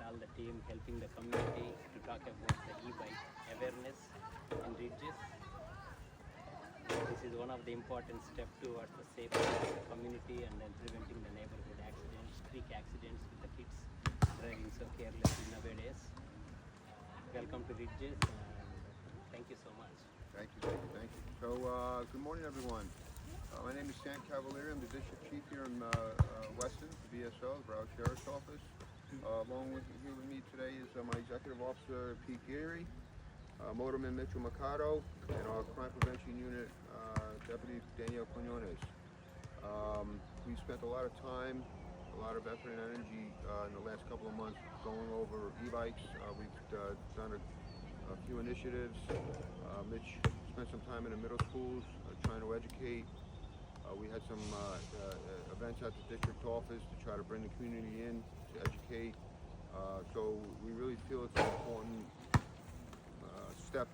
all the team helping the community to talk about the e-bike awareness in Ridges. This is one of the important steps towards the safety of the community and then preventing the neighborhood accidents, street accidents with the kids driving so carelessly nowadays. Welcome to Ridges and thank you so much. Thank you. So, good morning, everyone. My name is Stan Cavalieri. I'm the district chief here in Weston, the BSO, the Broward Sheriff's Office. Along with here with me today is my executive officer, Pete Geary, motorman Mitchell Mercado, and our crime prevention unit, Deputy Danielle Quinones. We spent a lot of time, a lot of effort and energy in the last couple of months going over e-bikes. We've done a few initiatives. Mitch spent some time in the middle schools trying to educate. We had some events at the district office to try to bring the community in to educate. So we really feel it's an important step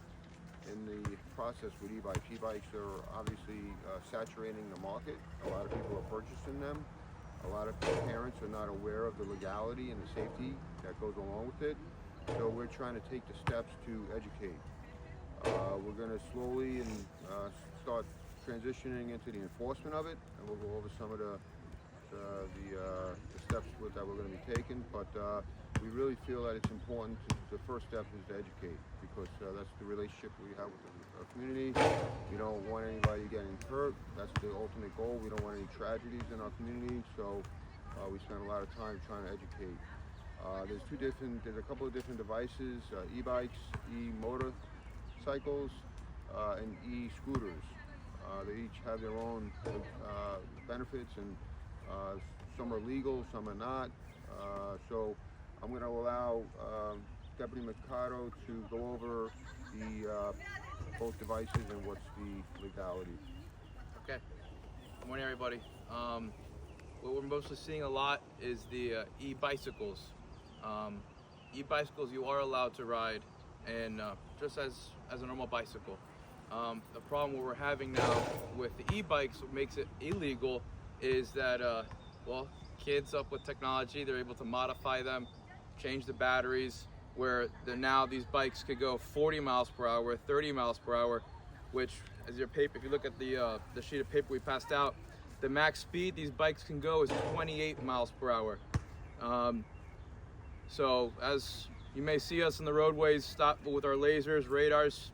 in the process with e-bikes. E-bikes are obviously saturating the market. A lot of people are purchasing them. A lot of parents are not aware of the legality and the safety that goes along with it. So we're trying to take the steps to educate. We're going to slowly and start transitioning into the enforcement of it, and we'll go over some of the steps that we're going to be taking. But we really feel that it's important. The first step is to educate, because that's the relationship we have with the community. We don't want anybody getting hurt. That's the ultimate goal. We don't want any tragedies in our community. So we spend a lot of time trying to educate. There's a couple of different devices: e-bikes, e-motorcycles, and e-scooters. They each have their own benefits, and some are legal, some are not. So I'm going to allow Deputy Mercado to go over the both devices and what's the legality. Okay. Good morning, everybody. What we're mostly seeing a lot is the e-bicycles. E-bicycles you are allowed to ride, and just as a normal bicycle. The problem what we're having now with the e-bikes, what makes it illegal, is that kids up with technology, they're able to modify them, change the batteries, where now these bikes could go 40 miles per hour, 30 miles per hour, which, as your paper, if you look at the sheet of paper we passed out, the max speed these bikes can go is 28 miles per hour. So as you may see us in the roadways, stop with our lasers, radars,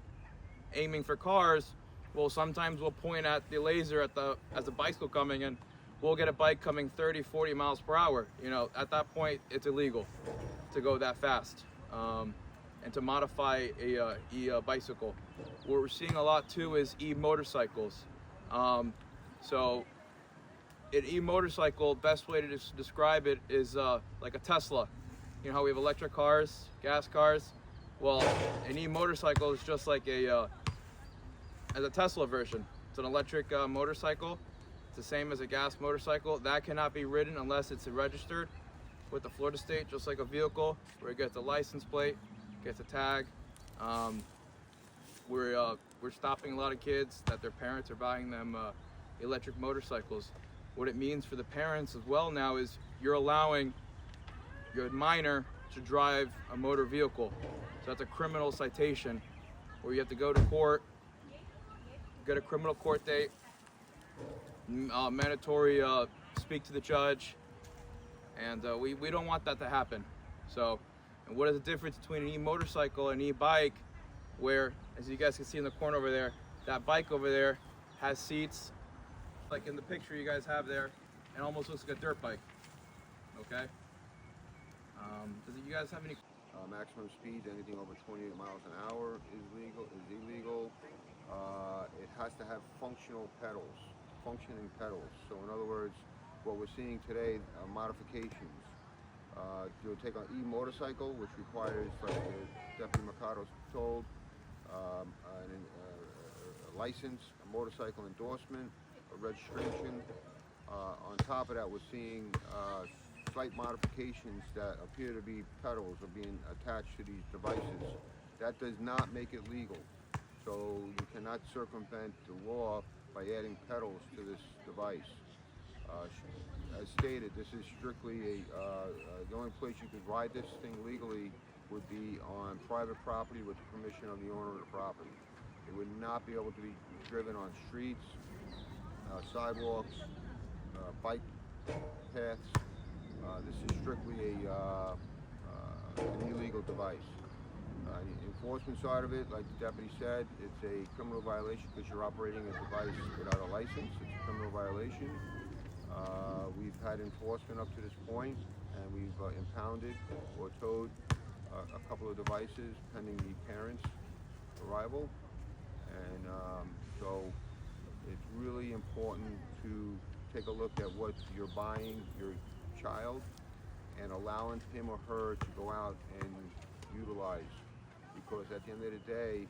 aiming for cars. Well, sometimes we'll point at the laser as the bicycle coming, and we'll get a bike coming 30, 40 miles per hour. You know, at that point, it's illegal to go that fast and to modify a e-bicycle. What we're seeing a lot too is e-motorcycles. So an e-motorcycle, best way to describe it is like a Tesla. You know how we have electric cars, gas cars? Well, an e-motorcycle is just like a Tesla version. It's an electric motorcycle. It's the same as a gas motorcycle. That cannot be ridden unless it's registered with the Florida state, just like a vehicle, where it gets a license plate, gets a tag. We're stopping a lot of kids that their parents are buying them electric motorcycles. What it means for the parents as well now is you're allowing your minor to drive a motor vehicle. So that's a criminal citation where you have to go to court, get a criminal court date, mandatory speak to the judge, and we don't want that to happen. So, and what is the difference between an e-motorcycle and an e-bike, where, as you guys can see in the corner over there, that bike over there has seats, like in the picture you guys have there, and almost looks like a dirt bike, okay? Does you guys have any? Maximum speed, anything over 28 miles an hour is illegal. It has to have functioning pedals. So in other words, what we're seeing today, modifications. You'll take an e-motorcycle, which requires, like Deputy Mercado told, a license, a motorcycle endorsement, a registration. On top of that, we're seeing slight modifications that appear to be pedals are being attached to these devices. That does not make it legal. So you cannot circumvent the law by adding pedals to this device. As stated, this is strictly the only place you could ride this thing legally would be on private property with the permission of the owner of the property. It would not be able to be driven on streets, sidewalks, bike paths. This is strictly an illegal device. The enforcement side of it, like the deputy said, it's a criminal violation because you're operating a device without a license. It's a criminal violation. We've had enforcement up to this point, and we've impounded or towed a couple of devices pending the parents' arrival. And so it's really important to take a look at what you're buying your child and allowing him or her to go out and utilize, because at the end of the day,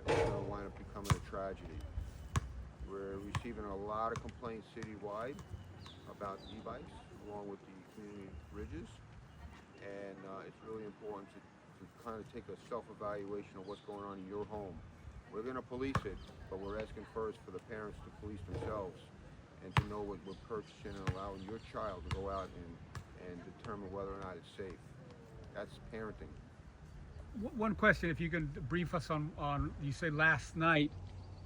it's going to wind up becoming a tragedy. We're receiving a lot of complaints citywide about e-bikes, along with the community bridges, and it's really important to kind of take a self-evaluation of what's going on in your home. We're going to police it, but we're asking first for the parents to police themselves and to know what we're purchasing and allowing your child to go out and determine whether or not it's safe. That's parenting. One question, if you can brief us on you say last night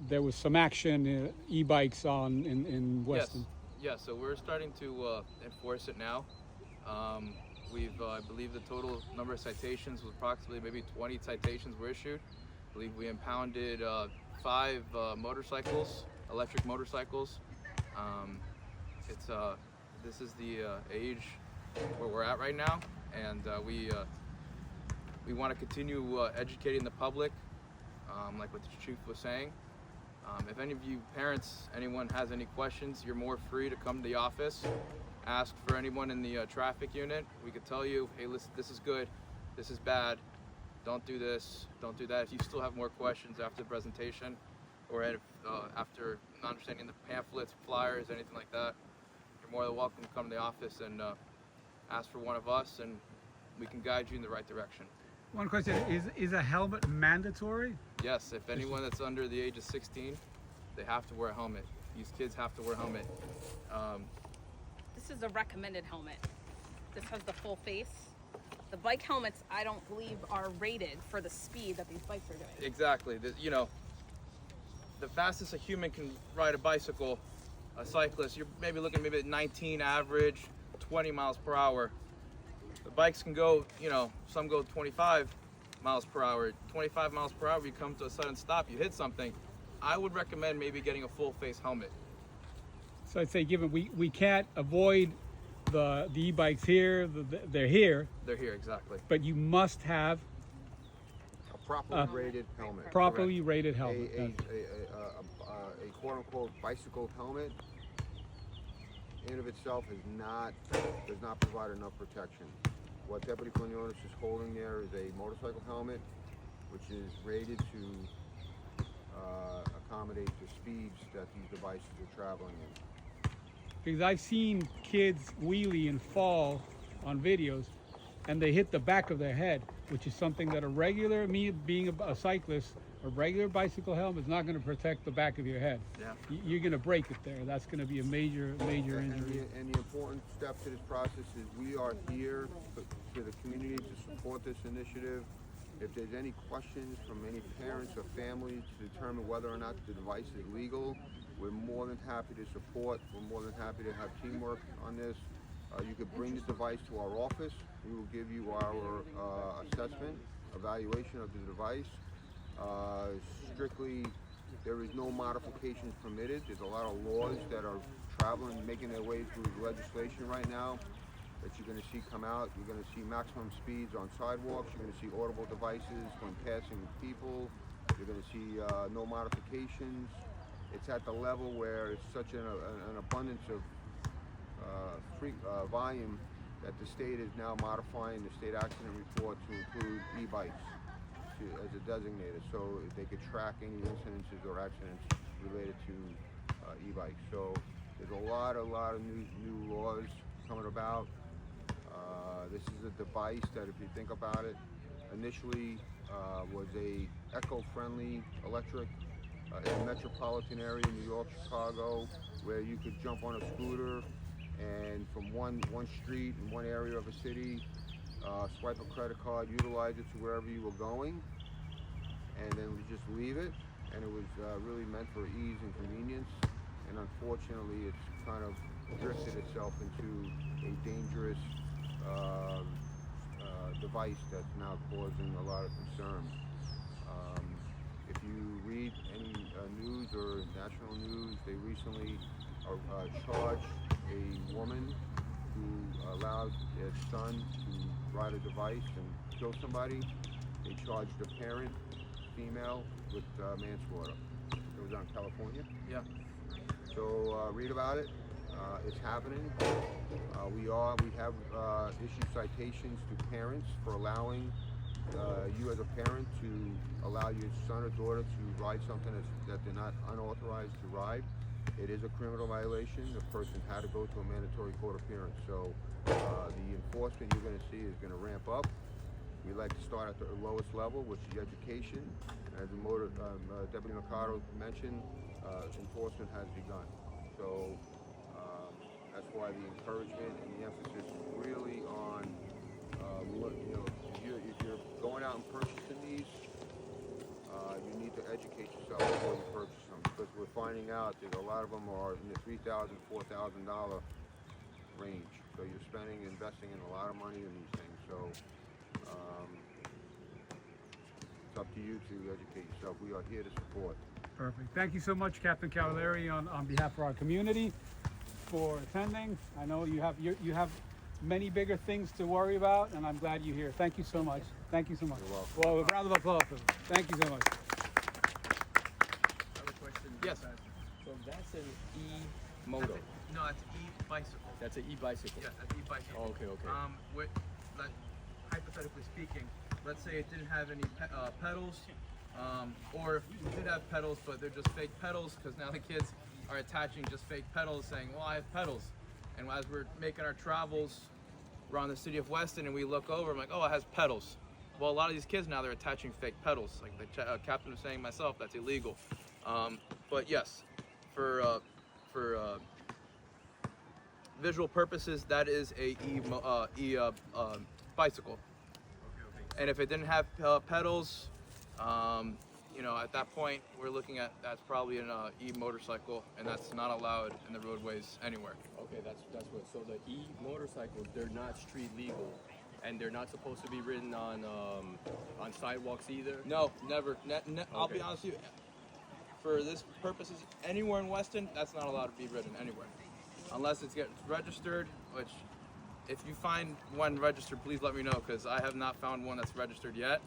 there was some action, e-bikes in Weston. Yes, so we're starting to enforce it now. We've, I believe the total number of citations was approximately maybe 20 citations were issued. I believe we impounded 5 motorcycles, electric motorcycles. This is the age where we're at right now, and we want to continue educating the public, like what the chief was saying. If any of you parents, anyone has any questions, you're more free to come to the office, ask for anyone in the traffic unit. We could tell you, hey, listen, this is good, this is bad, don't do this, don't do that. If you still have more questions after the presentation, or after not understanding the pamphlets, flyers, anything like that, you're more than welcome to come to the office and ask for one of us, and we can guide you in the right direction. One question, is a helmet mandatory? Yes, if anyone that's under the age of 16, they have to wear a helmet. These kids have to wear a helmet. This is a recommended helmet. This has the full face. The bike helmets, I don't believe, are rated for the speed that these bikes are doing. Exactly. You know, the fastest a human can ride a bicycle, a cyclist, you're maybe looking maybe at 19 average, 20 miles per hour. The bikes can go, you know, some go 25 miles per hour. 25 miles per hour, you come to a sudden stop, you hit something. I would recommend maybe getting a full face helmet. So I'd say, given we can't avoid the e-bikes here, they're here, They're here, exactly. but you must have A properly rated helmet. properly rated helmet. A quote-unquote bicycle helmet in of itself does not provide enough protection. What Deputy Quinones is holding there is a motorcycle helmet, which is rated to accommodate the speeds that these devices are traveling in. Because I've seen kids wheelie and fall on videos, and they hit the back of their head, which is something that me being a cyclist, a regular bicycle helmet is not going to protect the back of your head. Yeah. You're going to break it there. That's going to be a major injury. And the important step to this process is we are here for the community to support this initiative. If there's any questions from any parents or families to determine whether or not the device is legal, we're more than happy to support. We're more than happy to have teamwork on this. You could bring the device to our office. We will give you our assessment, evaluation of the device. Strictly, there is no modifications permitted. There's a lot of laws that are traveling, making their way through the legislation right now that you're going to see come out. You're going to see maximum speeds on sidewalks. You're going to see audible devices when passing people. You're going to see no modifications. It's at the level where it's such an abundance of volume that the state is now modifying the state accident report to include e-bikes as a designator, so they could track any incidences or accidents related to e-bikes. So there's a lot of new laws coming about. This is a device that, if you think about it, initially was a eco-friendly electric in the metropolitan area, New York, Chicago, where you could jump on a scooter and from one street in one area of a city, swipe a credit card, utilize it to wherever you were going, and then just leave it. And it was really meant for ease and convenience. And unfortunately, it's kind of drifted itself into a dangerous device that's now causing a lot of concern. If you read any news or national news, they recently charged a woman who allowed their son to ride a device and kill somebody. They charged a parent, female, with manslaughter. It was out in California. Yeah. So read about it. It's happening. We have issued citations to parents for allowing you as a parent to allow your son or daughter to ride something that they're not unauthorized to ride. It is a criminal violation. The person had to go to a mandatory court appearance. So the enforcement you're going to see is going to ramp up. We like to start at the lowest level, which is education. As the Deputy Mercado mentioned, enforcement has begun. So that's why the encouragement and the emphasis is really on, if you're going out and purchasing these, you need to educate yourself before you purchase them, because we're finding out that a lot of them are in the $3,000, $4,000 range. So you're investing in a lot of money in these things. So it's up to you to educate yourself. We are here to support. Perfect. Thank you so much, Captain Cavalieri, on behalf of our community, for attending. I know you have many bigger things to worry about, and I'm glad you're here. Thank you so much. Thank you so much. You're welcome. Well, a round of applause. Thank you so much. I have a question. Yes. So that's an e-moto. No, it's e-bicycle. That's an e-bicycle. Yeah, that's e-bicycle. Oh, okay. Hypothetically speaking, let's say it didn't have any pedals, or if it did have pedals, but they're just fake pedals, because now the kids are attaching just fake pedals, saying, well, I have pedals. And as we're making our travels around the city of Weston and we look over, I'm like, oh, it has pedals. Well, a lot of these kids now, they're attaching fake pedals. Like the captain was saying myself, that's illegal. But yes, for visual purposes, that is a bicycle. And if it didn't have pedals, at that point, we're looking at, that's probably an e-motorcycle, and that's not allowed in the roadways anywhere. Okay, that's what. So the e-motorcycles, they're not street legal, and they're not supposed to be ridden on sidewalks either. No, never. I'll be Okay. honest with you. For this purposes, anywhere in Weston, that's not allowed to be ridden anywhere, unless it gets registered. Which, if you find one registered, please let me know, because I have not found one that's registered yet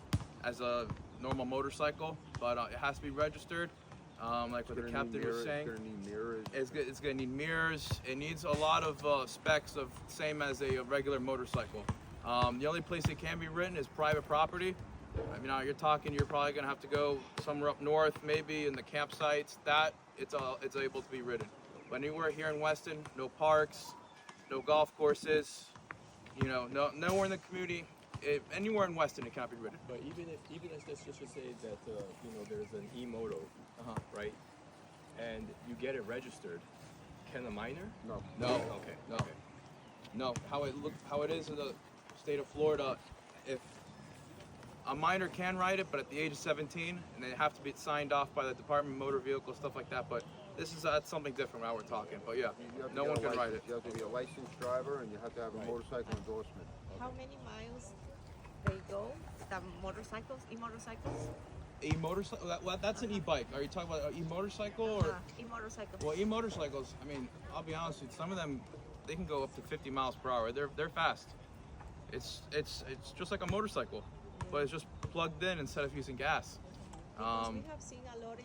as a normal motorcycle. But it has to be registered. Like what the captain was saying. It's going to need mirrors. It's going to need mirrors. It needs a lot of specs of same as a regular motorcycle. The only place it can be ridden is private property. I mean, you're probably going to have to go somewhere up north, maybe in the campsites. That it's able to be ridden. But anywhere here in Weston, no parks, no golf courses, nowhere in the community. Anywhere in Weston, it cannot be ridden. But even if let's just say that there's an e-moto, right, and you get it registered, can a minor? No. No. Okay. No. Okay. No, how it is in the state of Florida, if a minor can ride it, but at the age of 17, and they have to be signed off by the Department of Motor Vehicles, stuff like that. But that's something different now we're talking. But yeah, You have to no get one a can ride license. it. You have to be a licensed driver, and you have to have a motorcycle endorsement. How many miles they go? The motorcycles, e-motorcycles? E-motorcycle, that's an e-bike. Are you talking about an e-motorcycle or? E-motorcycles. Well, e-motorcycles, I mean, I'll be honest with you, some of them, they can go up to 50 miles per hour. They're fast. It's just like a motorcycle, but it's just plugged in instead of using gas. Because we have seen a lot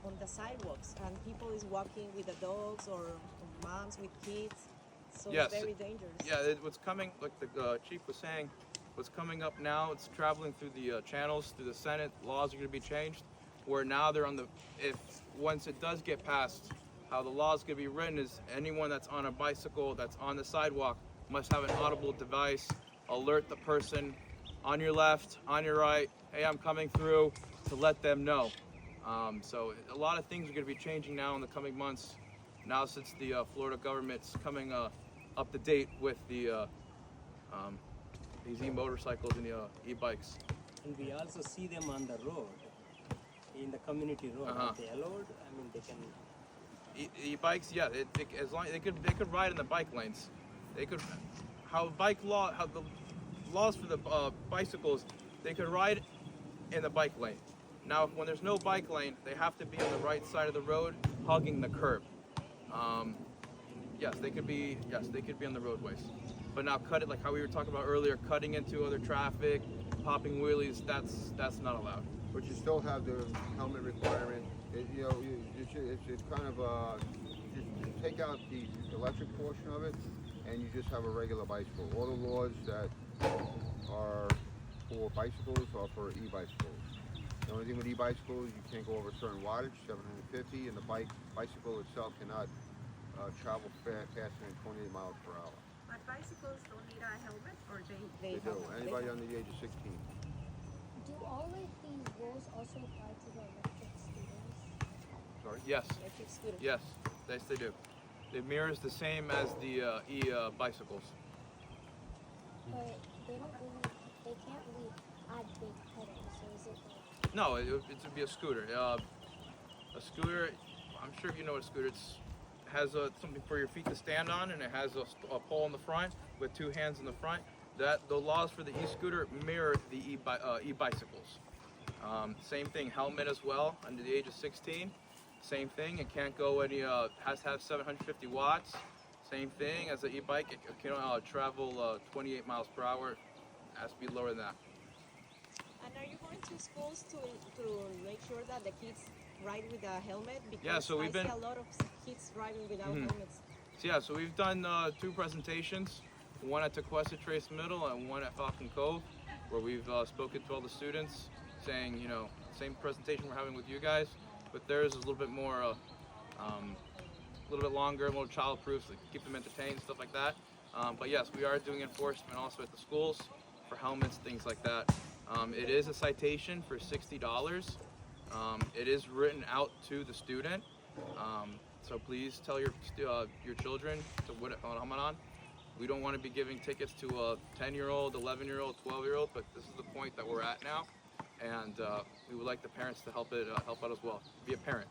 on the sidewalks, and people is walking with the dogs or moms with kids. So Yes. it's very dangerous. Yeah, what's coming, like the chief was saying, what's coming up now, it's traveling through the channels, through the Senate. Laws are going to be changed, where now they're once it does get passed, how the law is going to be written is anyone that's on a bicycle, that's on the sidewalk, must have an audible device, alert the person on your left, on your right, hey, I'm coming through, to let them know. So a lot of things are going to be changing now in the coming months. Now since the Florida government's coming up to date with the these e-motorcycles and the e-bikes. And we also see them on the road, in the community road. Are they allowed? I mean, they can. E-bikes, yeah, as long they could ride in the bike lanes. They could how the laws for the bicycles, they could ride in the bike lane. Now, when there's no bike lane, they have to be on the right side of the road, hugging the curb. Yes, they could be on the roadways. But now cut it like how we were talking about earlier, cutting into other traffic, popping wheelies, that's not allowed. But you still have the helmet requirement. It's kind of you take out the electric portion of it, and you just have a regular bicycle. All the laws that are for bicycles are for e-bicycles. The only thing with e-bicycles, you can't go over a certain wattage, 750, and the bicycle itself cannot travel faster than 28 miles per hour. But bicycles don't need a helmet, or They do. Anybody under the age of 16. Do all of these rules also apply to the electric scooters? Sorry? Yes, Electric scooter. yes, they do. The mirror is the same as the e-bicycles. But they can't really add big pedals, so is it like... No, it would be a scooter. A scooter, I'm sure you know what a scooter is. Has something for your feet to stand on, and it has a pole in the front with two hands in the front. The laws for the e-scooter mirror the e-bicycles. Same thing, helmet as well, under the age of 16. Same thing, it can't go any, has to have 750 watts. Same thing as the e-bike, it can travel 28 miles per hour. It has to be lower than that. And are you going to schools to make sure that the kids ride with a helmet? Because Yeah, so we've I see been- a lot of kids riding without helmets. So we've done 2 presentations, one at Tequesta Trace Middle and one at Falcon Cove, where we've spoken to all the students, saying, you know, same presentation we're having with you guys, but theirs is a little bit more, a little bit longer, a little child-proof, so keep them entertained, stuff like that. But yes, we are doing enforcement also at the schools for helmets, things like that. It is a citation for $60. It is written out to the student. So please tell your children to put a helmet on. We don't want to be giving tickets to a 10-year-old, 11-year-old, 12-year-old, but this is the point that we're at now, and we would like the parents to help out as well. Be a parent.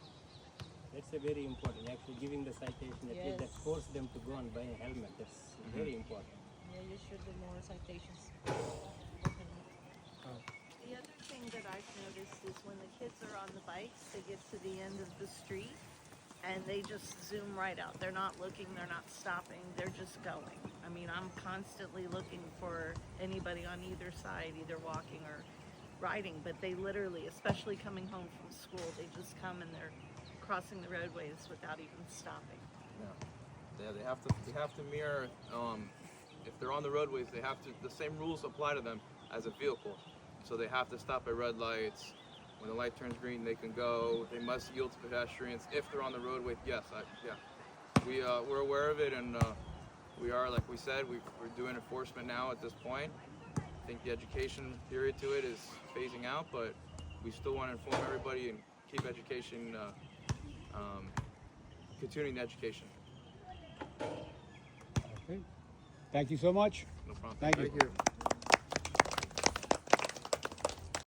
That's a very important. Actually, giving the citation at least that Yes. force them to go and buy a helmet. That's very important. Yeah, you should do more citations. The other thing that I've noticed is when the kids are on the bikes, they get to the end of the street and they just zoom right out. They're not looking, they're not stopping, they're just going. I mean, I'm constantly looking for anybody on either side, either walking or riding, but they literally, especially coming home from school, they just come and they're crossing the roadways without even stopping. Yeah, they have to mirror. If they're on the roadways, they have to. The same rules apply to them as a vehicle. So they have to stop at red lights. When the light turns green, they can go. They must yield to pedestrians if they're on the roadway. Yes, we're aware of it, and we are, like we said, we're doing enforcement now at this point. I think the education period to it is phasing out, but we still want to inform everybody and keep education, continuing the education. Okay. Thank you so much. No problem. Thank you. Thank you.